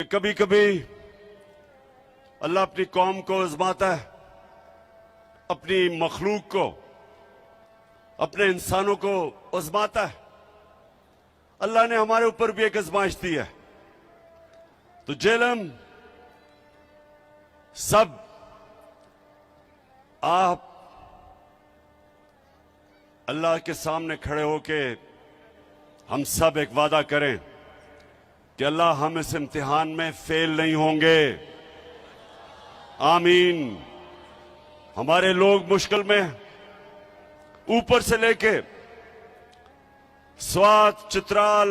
कभी कभी अल्लाह अपनी कौम को आजमाता है, अपनी मखलूक को, अपने इंसानों को आजमाता है। अल्लाह ने हमारे ऊपर भी एक आजमाइश दी है। तो जेलम सब आप अल्लाह के सामने खड़े होके हम सब एक वादा करें कि अल्लाह हम इस इम्तिहान में फेल नहीं होंगे। आमीन। हमारे लोग मुश्किल में, ऊपर से लेके स्वात, चित्राल,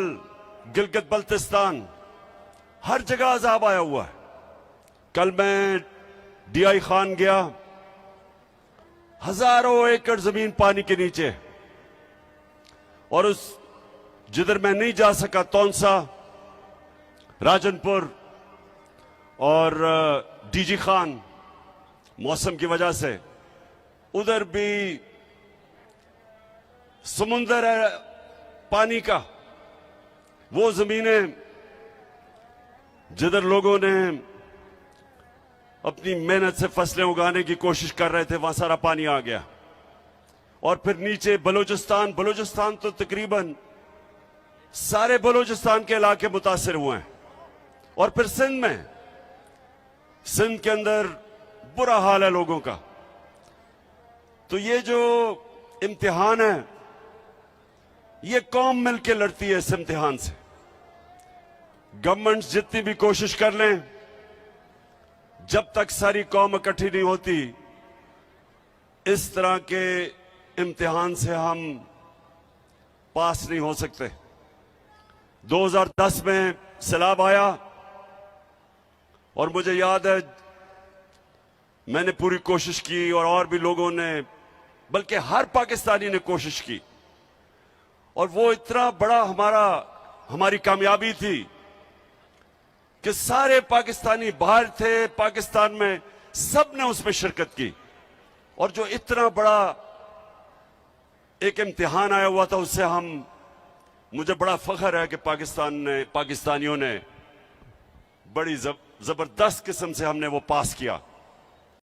गिलगित बल्तिस्तान, हर जगह अजाब आया हुआ है। कल मैं डीआई खान गया, हजारों एकड़ जमीन पानी के नीचे, और उस जिधर मैं नहीं जा सका, तौनसा, राजनपुर और डीजी खान, मौसम की वजह से उधर भी समुंदर है पानी का। वो जमीनें जिधर लोगों ने अपनी मेहनत से फसलें उगाने की कोशिश कर रहे थे, वहां सारा पानी आ गया। और फिर नीचे बलूचिस्तान तो तकरीबन सारे बलूचिस्तान के इलाके मुतासिर हुए हैं। और फिर सिंध के अंदर बुरा हाल है लोगों का। तो ये जो इम्तिहान है, ये कौम मिलकर लड़ती है इस इम्तिहान से। गवर्नमेंट्स जितनी भी कोशिश कर लें, जब तक सारी कौम इकट्ठी नहीं होती, इस तरह के इम्तिहान से हम पास नहीं हो सकते। 2010 में सैलाब आया और मुझे याद है मैंने पूरी कोशिश की, और भी लोगों ने, बल्कि हर पाकिस्तानी ने कोशिश की। और वो इतना बड़ा हमारी कामयाबी थी कि सारे पाकिस्तानी बाहर थे, पाकिस्तान में सब ने उसमें शिरकत की। और जो इतना बड़ा एक इम्तिहान आया हुआ था, उससे मुझे बड़ा फख्र है कि पाकिस्तानियों ने बड़ी जबरदस्त किस्म से हमने वो पास किया।